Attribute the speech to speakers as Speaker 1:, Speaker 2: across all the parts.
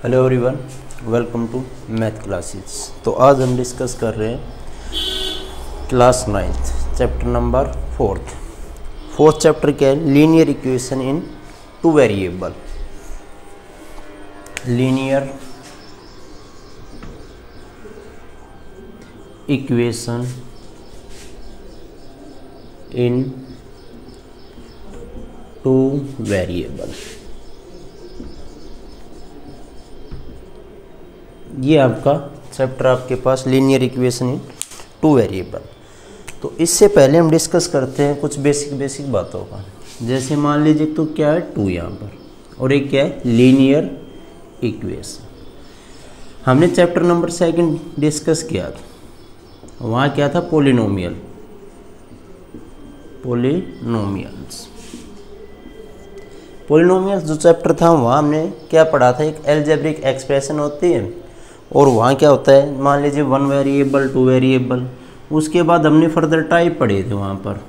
Speaker 1: Hello everyone, welcome to math classes. तो आज हम डिस्कस कर रहे हैं class 9th chapter number 4th chapter क्या है? Linear equation in two variable. Linear equation in two variable. ये आपका चैप्टर आपके पास linear equation in two variable. तो इससे पहले हम डिस्कस करते हैं कुछ बेसिक बातों का। जैसे मान लीजिए तो क्या है 2 यहाँ पर, और एक क्या है लीनियर इक्वेशन। हमने चैप्टर नंबर 2 डिस्कस किया था, वहाँ क्या था पोलिनोमियल्स जो चैप्टर था वहाँ हमने क्या पढ़ा था, एक एल्जेब्रिक एक्सप्रेशन होती है और वहाँ क्या होता है, मान लीजिए 1 वेरिएबल 2 वेरिएबल। उसके बाद हमने फर्दर टाइप पढ़े थे। वहाँ पर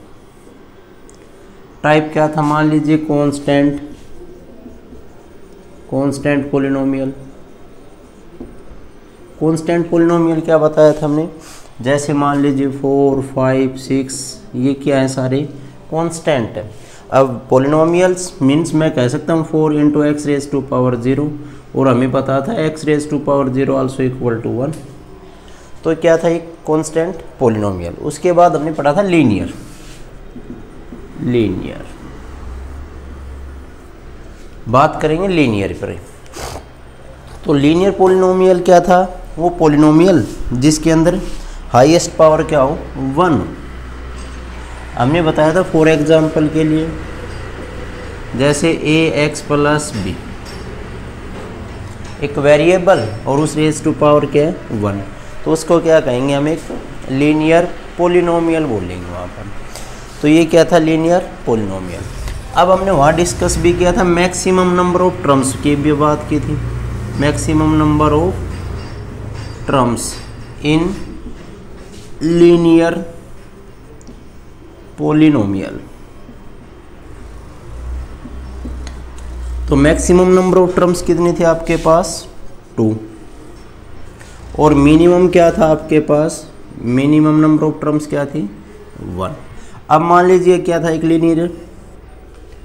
Speaker 1: टाइप क्या था, मान लीजिए कांस्टेंट पोलिनोमियल क्या बताया था हमने। जैसे मान लीजिए 4 5 6 ये क्या है, सारे कांस्टेंट है। अब पोलिनोमियल्स मीन्स मैं कह सकता हूँ 4 × x⁻⁴ और हमें पता था x⁻⁴ आल्सो इक्वल टू 1। तो क्या था एक कांस्टेंट पोलिनोमियल। उसके बाद हमने पढ़ा था लीनियर। बात करेंगे लीनियर पर। तो लीनियर पोलिनोमियल क्या था, वो पोलिनोमियल जिसके अंदर हाईएस्ट पावर क्या हो 1। हमने बताया था फॉर एग्जाम्पल के लिए, जैसे ax + b एक वेरिएबल और उस रेज टू पावर क्या है 1, तो उसको क्या कहेंगे हम, एक लीनियर पोलिनोमियल बोलेंगे वहाँ पर। तो ये क्या था लीनियर पोलिनोमियल। अब हमने वहाँ डिस्कस भी किया था मैक्सिमम नंबर ऑफ टर्म्स की भी बात की थी। Maximum number of terms in linear polynomial. तो मैक्सिमम नंबर ऑफ टर्म्स कितनी थी आपके पास 2, और मिनिमम क्या था आपके पास, मिनिमम नंबर ऑफ टर्म्स क्या थी 1। अब मान लीजिए क्या था एक linear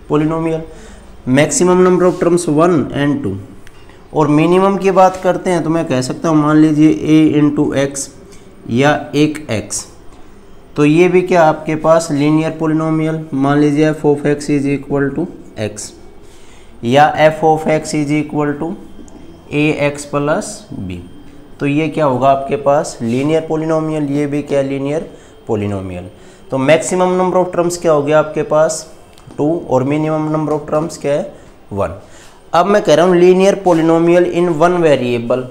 Speaker 1: polynomial, maximum number of terms 1 और 2, और मिनिमम की बात करते हैं तो मैं कह सकता हूँ मान लीजिए a × x या एक x। तो ये भी क्या आपके पास लीनियर पोलिनोमियल। मान लीजिए f(x) = x या f(x) = ax + b। तो ये क्या होगा आपके पास लीनियर पोलिनोमियल। ये भी क्या लीनियर पोलिनोमियल। तो मैक्सिमम नंबर ऑफ टर्म्स क्या हो गया आपके पास 2 और मिनिमम नंबर ऑफ टर्म्स क्या है 1। अब मैं कह रहा हूँ लीनियर पोलिनोमियल इन 1 वेरिएबल,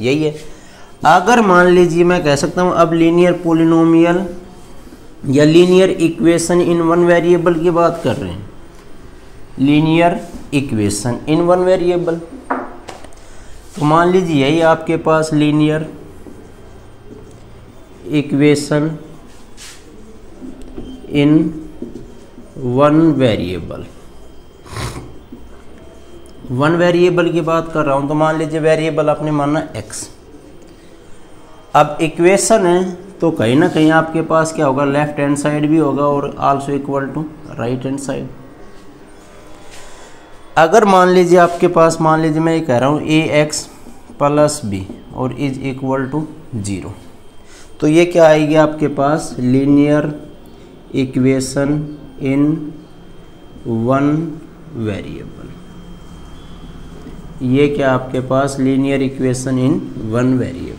Speaker 1: यही है। अगर मान लीजिए मैं कह सकता हूँ अब लीनियर पोलिनोमियल या लीनियर इक्वेशन इन 1 वेरिएबल की बात कर रहे हैं, लीनियर इक्वेशन इन 1 वेरिएबल। तो मान लीजिए यही आपके पास linear equation in 1 variable. 1 variable की बात कर रहा हूं, तो मान लीजिए वेरिएबल आपने माना x। अब इक्वेशन है तो कहीं ना कहीं आपके पास क्या होगा, लेफ्ट हैंड साइड भी होगा और also equal to right hand side. अगर मान लीजिए आपके पास, मान लीजिए मैं ये कह रहा हूँ ax + b और = 0, तो ये क्या आएगी आपके पास लीनियर इक्वेशन इन 1 वेरिएबल। ये क्या आपके पास लीनियर इक्वेशन इन 1 वेरिएबल।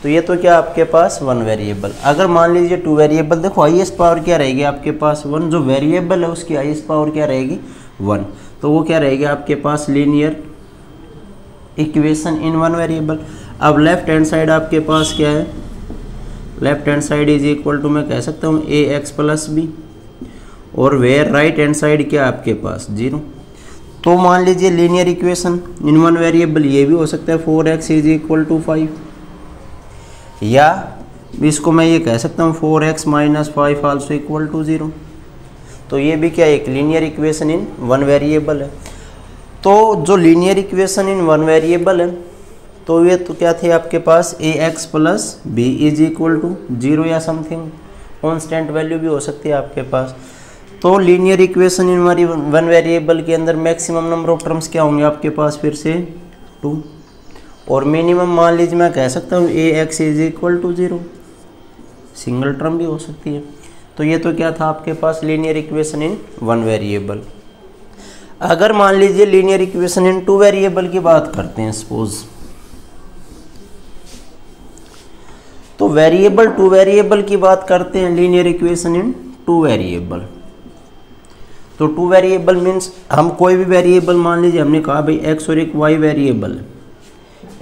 Speaker 1: तो ये तो क्या आपके पास 1 वेरिएबल। अगर मान लीजिए 2 वेरिएबल, देखो हाईएस्ट पावर क्या रहेगी आपके पास 1। जो वेरिएबल है उसकी हाईएस्ट पावर क्या रहेगी 1, तो वो क्या रहेगी आपके पास लीनियर इक्वेशन इन 1 वेरिएबल। अब लेफ्ट हैंड साइड आपके पास क्या है, लेफ्ट हैंड साइड = मैं कह सकता हूँ ax + b, और वेयर राइट हैंड साइड क्या आपके पास 0। तो मान लीजिए लीनियर इक्वेशन इन 1 वेरिएबल ये भी हो सकता है 4x = 5, या इसको मैं ये कह सकता हूँ 4x - 5 आल्सो इक्वल टू 0। तो ये भी क्या एक लीनियर इक्वेशन इन 1 वेरिएबल है। तो जो linear equation in one variable है, तो ये तो क्या थे आपके पास a x plus b is equal to 0 या समथिंग कॉन्स्टेंट वैल्यू भी हो सकती है आपके पास। तो linear equation in one variable के अंदर मैक्सिमम नंबर ऑफ टर्म्स क्या होंगे आपके पास, फिर से 2, और मिनिमम मान लीजिए मैं कह सकता हूँ a x is equal to 0, single term भी हो सकती है। तो ये तो क्या था आपके पास linear equation in one variable. अगर मान लीजिए linear equation in two variable की बात करते हैं सपोज, तो वेरिएबल टू वेरिएबल की बात करते हैं, linear equation in two variable. तो टू वेरिएबल मीन्स हम कोई भी वेरिएबल मान लीजिए, हमने कहा भाई एक्स और एक वाई वेरिएबल,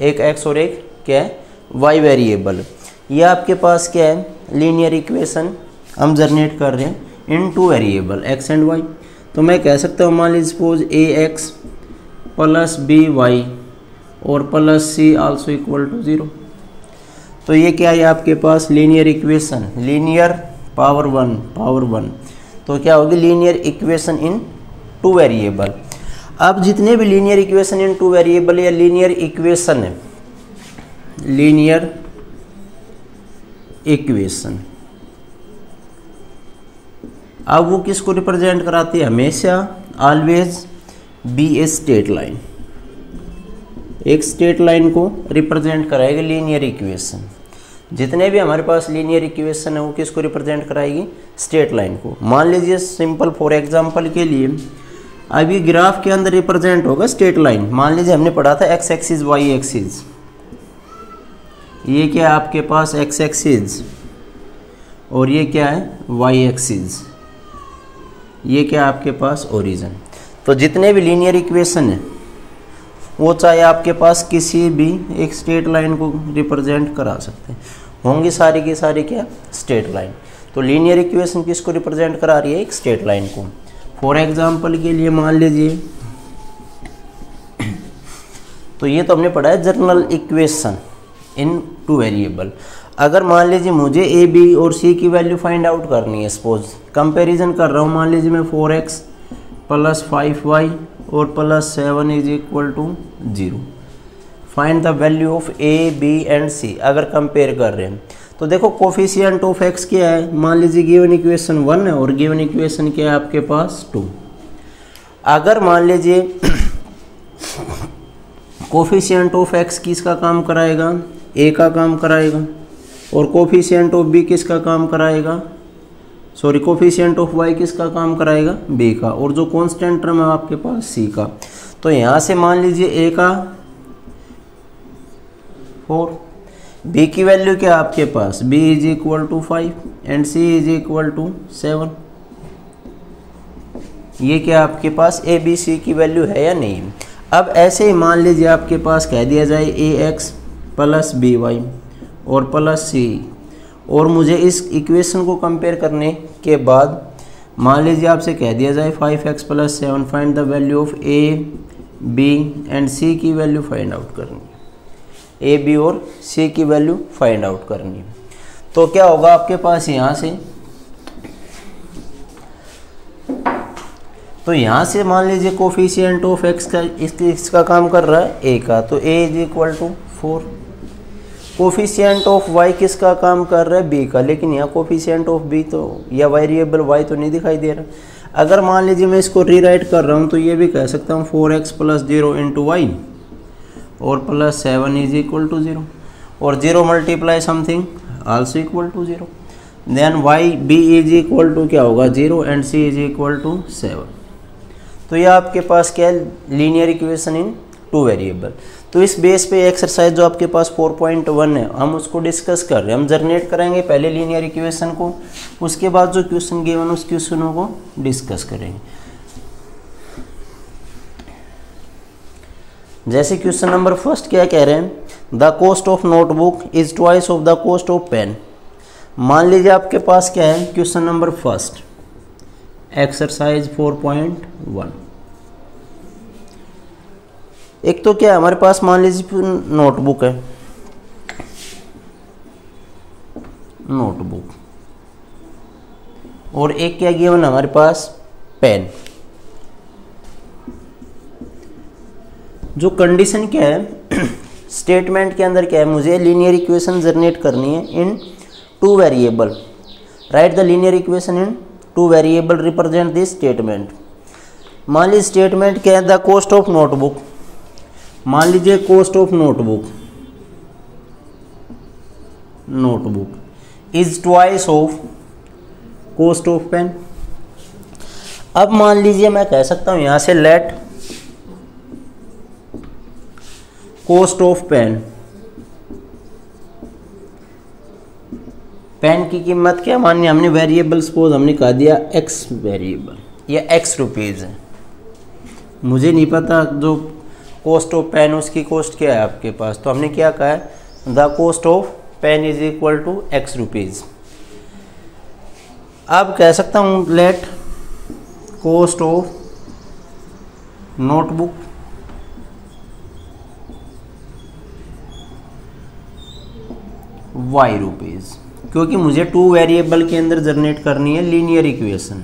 Speaker 1: एक एक्स और एक क्या है वाई वेरिएबल, ये आपके पास क्या है लीनियर इक्वेशन हम जनरेट कर रहे हैं in two variable x and y. तो मैं कह सकता हूँ मान लीजिए suppose a x plus b y और plus c also equal to 0। तो ये क्या है आपके पास linear equation, linear power one, तो क्या होगी linear equation in two variable. अब जितने भी linear equation in two variable या लीनियर इक्वेशन है, लीनियर इक्वेशन, अब वो किसको रिप्रेजेंट कराती है, हमेशा always be a straight line, एक स्ट्रेट लाइन को रिप्रेजेंट कराएगी लीनियर इक्वेशन। जितने भी हमारे पास लीनियर इक्वेशन है वो किसको रिप्रेजेंट कराएगी, स्ट्रेट लाइन को। मान लीजिए सिंपल फॉर एग्जांपल के लिए अभी ग्राफ के अंदर रिप्रेजेंट होगा स्ट्रेट लाइन। मान लीजिए हमने पढ़ा था एक्स एक्सिस वाई एक्सिस, ये क्या है आपके पास एक्स एक्सिस और ये क्या है वाई एक्सिस, ये क्या है आपके पास ओरिजिन। तो जितने भी लीनियर इक्वेशन है वो चाहे आपके पास किसी भी एक स्ट्रेट लाइन को रिप्रेजेंट करा सकते हैं, होंगी सारी की सारी क्या स्ट्रेट लाइन। तो लीनियर इक्वेशन किसको रिप्रेजेंट करा रही है, एक स्ट्रेट लाइन को। फॉर एग्जांपल के लिए मान लीजिए, तो ये तो हमने पढ़ा है general equation in two variable. अगर मान लीजिए मुझे ए बी और सी की वैल्यू फाइंड आउट करनी है, सपोज कंपैरिजन कर रहा हूँ, मान लीजिए मैं 4x प्लस 5y और plus 7 is equal to 0, find the value of a b and c. अगर कंपेयर कर रहे हैं तो देखो कोफिशिएंट ऑफ x क्या है, मान लीजिए गिवन इक्वेशन 1 है और गिवन इक्वेशन क्या है आपके पास 2। अगर मान लीजिए कोफिशिएंट ऑफ x किसका काम कराएगा, a का काम कराएगा, और कोफिशिएंट ऑफ b किसका काम कराएगा, सॉरी कोफिशिएंट ऑफ y किसका काम कराएगा, b का, और जो कांस्टेंट टर्म है आपके पास c का। तो यहाँ से मान लीजिए a का 4, b की वैल्यू क्या है आपके पास, b is equal to 5 and c is equal to 7। ये क्या आपके पास a b c की वैल्यू है या नहीं। अब ऐसे ही मान लीजिए आपके पास कह दिया जाए ए एक्स प्लस बी वाई और प्लस सी, और मुझे इस इक्वेशन को कंपेयर करने के बाद मान लीजिए आपसे कह दिया जाए 5x plus 7 find the value of a b and c की वैल्यू फाइंड आउट करनी है, ए बी और सी की वैल्यू फाइंड आउट करनी है। तो क्या होगा आपके पास यहाँ से, तो यहाँ से मान लीजिए कोफिशिएंट ऑफ x का इसका काम कर रहा है a का, तो a is equal to 4। Coefficient of y किसका काम कर रहा है, b का, लेकिन यहाँ कोफिशिएंट ऑफ b तो या वेरिएबल y तो नहीं दिखाई दे रहा। अगर मान लीजिए मैं इसको रीराइट कर रहा हूँ तो ये भी कह सकता हूँ 4x प्लस 0 इंटू वाई और प्लस 7 इज इक्वल टू 0, और 0 multiply something also equal to 0, then y b is equal to क्या होगा 0 and c is equal to 7। तो ये आपके पास क्या है linear equation in two variable. तो इस बेस पे एक्सरसाइज जो आपके पास 4.1 है हम उसको डिस्कस कर रहे हैं। हम जनरेट करेंगे पहले लीनियर इक्वेशन को, उसके बाद जो क्वेश्चन गिवन उस क्वेश्चनों को डिस्कस करेंगे। जैसे क्वेश्चन नंबर फर्स्ट क्या कह रहे हैं, the cost of notebook is twice of the cost of pen. मान लीजिए आपके पास क्या है क्वेश्चन नंबर फर्स्ट एक्सरसाइज 4.1। एक तो क्या हमारे पास मान लीजिए नोटबुक है, नोटबुक, और एक क्या गिवन हमारे पास पेन। जो कंडीशन क्या है स्टेटमेंट के अंदर क्या है, मुझे लीनियर इक्वेशन जनरेट करनी है in two variable. Write the linear equation in two variable represent this statement. मान लीजिए स्टेटमेंट क्या है, द कॉस्ट ऑफ नोटबुक। मान लीजिए cost of notebook is twice of cost of pen. अब मान लीजिए मैं कह सकता हूं यहां से लेट कॉस्ट ऑफ पेन की कीमत क्या मानिए, हमने वेरिएबल सपोज हमने कहा दिया एक्स वेरिएबल या एक्स रुपीज़ है। मुझे नहीं पता जो कॉस्ट ऑफ पेन उसकी कॉस्ट क्या है आपके पास, तो हमने क्या कहा है, the cost of pen is equal to x rupees. अब कह सकता हूँ let cost of notebook y rupees, क्योंकि मुझे टू वेरिएबल के अंदर जनरेट करनी है लीनियर इक्वेशन।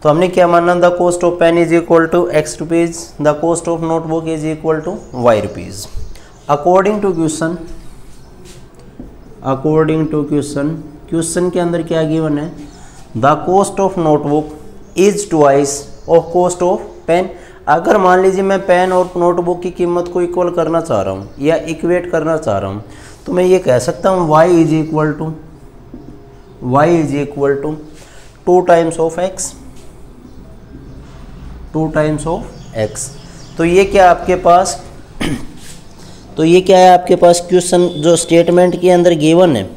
Speaker 1: तो हमने क्या माना, the cost of pen is equal to x rupees, the cost of notebook is equal to y rupees. According to question के अंदर क्या गिवन है, the cost of notebook is twice of cost of pen. अगर मान लीजिए मैं pen और notebook की कीमत को इक्वल करना चाह रहा हूँ या इक्वेट करना चाह रहा हूँ, तो मैं ये कह सकता हूँ y is equal to 2 times of x, 2 times of x। तो ये क्या आपके पास है आपके पास क्वेश्चन जो स्टेटमेंट के अंदर गिवन है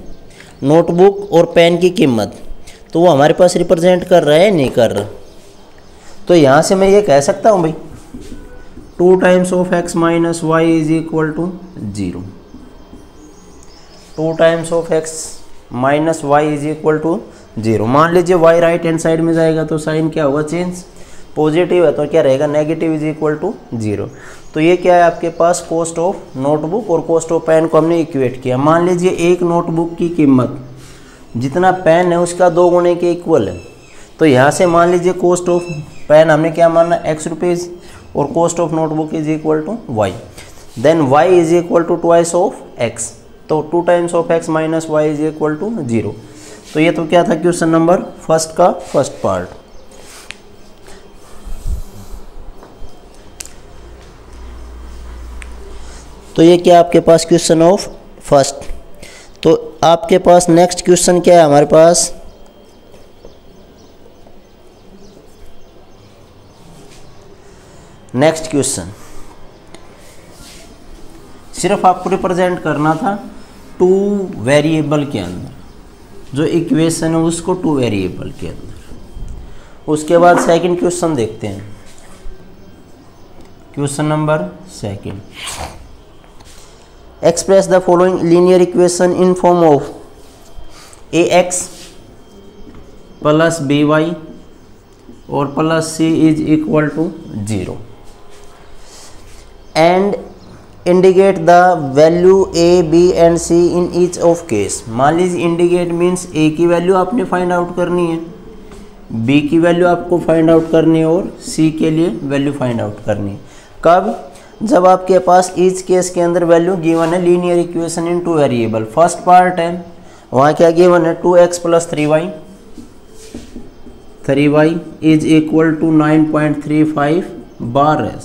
Speaker 1: नोटबुक और पेन की कीमत, तो वो हमारे पास रिप्रेजेंट कर रहा है नहीं कर रहा। तो यहाँ से मैं ये कह सकता हूँ भाई 2 times of x minus y is equal to 0, 2 times of x minus y is equal to 0। मान लीजिए y राइट हैंड साइड में जाएगा तो साइन क्या होगा, चेंज, पॉजिटिव है तो क्या रहेगा, नेगेटिव इज इक्वल टू 0। तो ये क्या है आपके पास, कॉस्ट ऑफ नोटबुक और कॉस्ट ऑफ पेन को हमने इक्वेट किया। मान लीजिए एक नोटबुक की कीमत जितना पेन है उसका 2 गुने के इक्वल है, तो यहाँ से मान लीजिए कॉस्ट ऑफ पेन हमने क्या माना, एक्स रुपीज़, और cost of notebook is equal to y. Then y is equal to twice of x, तो 2 times of x minus y is equal to 0। तो ये तो क्या था क्वेश्चन नंबर फर्स्ट का फर्स्ट पार्ट। तो ये क्या आपके पास क्वेश्चन ऑफ फर्स्ट। तो आपके पास नेक्स्ट क्वेश्चन क्या है हमारे पास, नेक्स्ट क्वेश्चन सिर्फ आपको रिप्रेजेंट करना था 2 वेरिएबल के अंदर, जो इक्वेशन है उसको 2 वेरिएबल के अंदर। उसके बाद सेकंड क्वेश्चन देखते हैं, question number second. Express the following linear equation in form of ax plus by और plus c is equal to 0 and indicate the value a, b and c in each of case. मान लीजिए indicate means a की value आपने find out करनी है, b की value आपको find out करनी है और c के लिए वैल्यू फाइंड आउट करनी है। कब, जब आपके पास ईच केस के अंदर वैल्यू गिवन है linear equation in 2 variable. First part है वहाँ क्या गिवन है, 2x plus 3y is equal to 9.35 bar है,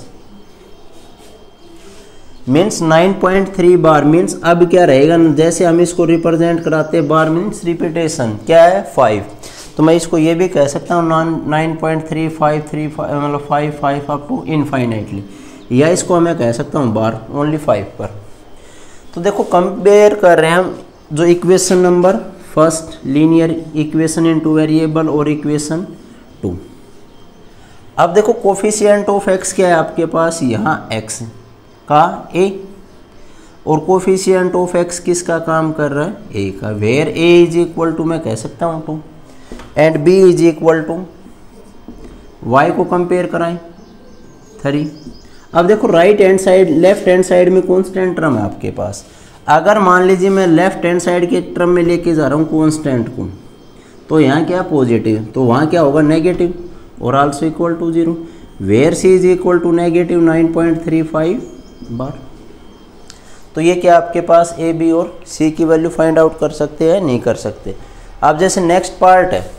Speaker 1: मीन्स 9.3 बार मीन्स अब क्या रहेगा, जैसे हम इसको रिप्रेजेंट कराते हैं, बार मीन्स रिपीटेशन क्या है 5, तो मैं इसको ये भी कह सकता हूँ 9.3535 मतलब 5 अप टू इनफाइनाइटली, या इसको मैं कह सकता हूँ बार ओनली 5 पर। तो देखो कंपेयर कर रहे हैं हम जो equation number first linear equation in 2 variable और इक्वेशन 2। अब देखो कोफिशिएंट ऑफ x क्या है आपके पास, यहाँ x का a, और कोफिशिएंट ऑफ x किसका काम कर रहा है, a का, where a is equal to मैं कह सकता हूँ 2 and b is equal to y को कंपेयर कराएं 3। अब देखो right hand side left hand side में कॉन्स्टेंट टर्म है आपके पास। अगर मान लीजिए मैं लेफ्ट हैंड साइड के टर्म में लेके जा रहा हूँ कॉन्स्टेंट को, तो यहाँ क्या पॉजिटिव, तो वहाँ क्या होगा नेगेटिव और also equal to 0, where c is equal to negative 9.35 bar. तो ये क्या आपके पास ए बी और सी की वैल्यू फाइंड आउट कर सकते हैं, नहीं कर सकते। अब जैसे नेक्स्ट पार्ट है,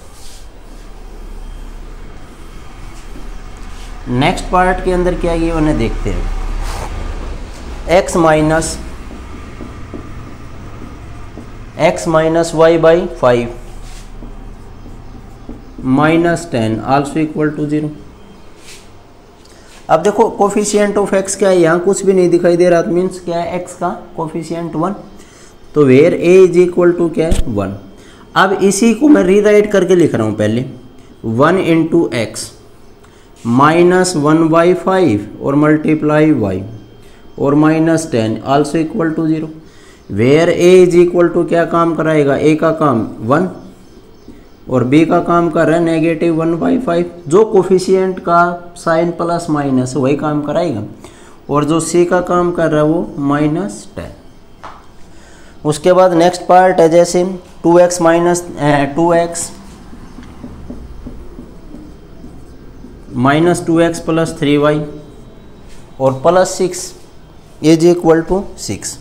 Speaker 1: नेक्स्ट पार्ट के अंदर क्या ये उन्हें देखते हैं, x minus y by 5 minus 10 also equal to 0। अब देखो कोफिशिएंट ऑफ x क्या है, यहाँ कुछ भी नहीं दिखाई दे रहा, मीन्स क्या है x का कोफिशिएंट 1, तो where a is equal to क्या है 1। अब इसी को मैं रीराइट करके लिख रहा हूँ पहले 1 इंटू एक्स माइनस 1/5 और मल्टीप्लाई y और minus 10 also equal to 0। Where a is equal to क्या काम कराएगा, a का काम 1 और b का काम कर रहा है नेगेटिव 1/5। जो कोफिशिएंट का साइन प्लस माइनस वही काम कराएगा, और जो c का काम कर रहा है वो माइनस 10। उसके बाद नेक्स्ट पार्ट है जैसे 2x minus 2x plus 3y और plus 6 is equal to 6।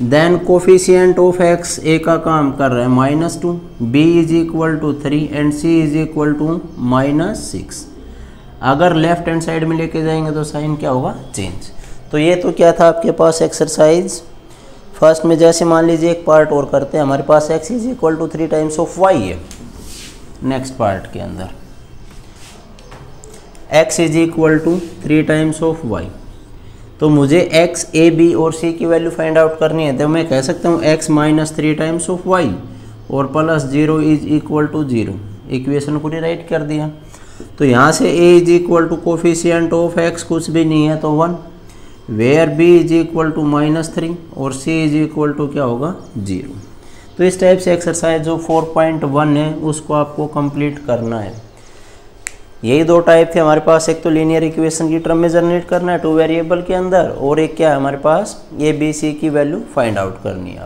Speaker 1: Then coefficient of x a का काम कर रहा है -2, b is equal to 3 and c is equal to -6। अगर लेफ्ट हैंड साइड में लेके जाएंगे तो साइन क्या होगा, चेंज। तो ये तो क्या था आपके पास एक्सरसाइज फर्स्ट में। जैसे मान लीजिए एक पार्ट और करते हैं, हमारे पास x is equal to 3 times of y है। नेक्स्ट पार्ट के अंदर x is equal to 3 times of y, तो मुझे x a b और c की वैल्यू फाइंड आउट करनी है। तो मैं कह सकता हूँ x minus 3 times of y और plus 0 is equal to 0। Equation को रिराइट कर दिया। तो यहाँ से a is equal to coefficient of x कुछ भी नहीं है तो 1, where b is equal to -3 और c इज इक्वल टू क्या होगा 0। तो इस टाइप से एक्सरसाइज जो 4.1 है उसको आपको कंप्लीट करना है। यही दो टाइप थे हमारे पास, एक तो लीनियर इक्वेशन की टर्म में जनरेट करना है 2 वेरिएबल के अंदर, और एक क्या है हमारे पास ए बी सी की वैल्यू फाइंड आउट करनी है।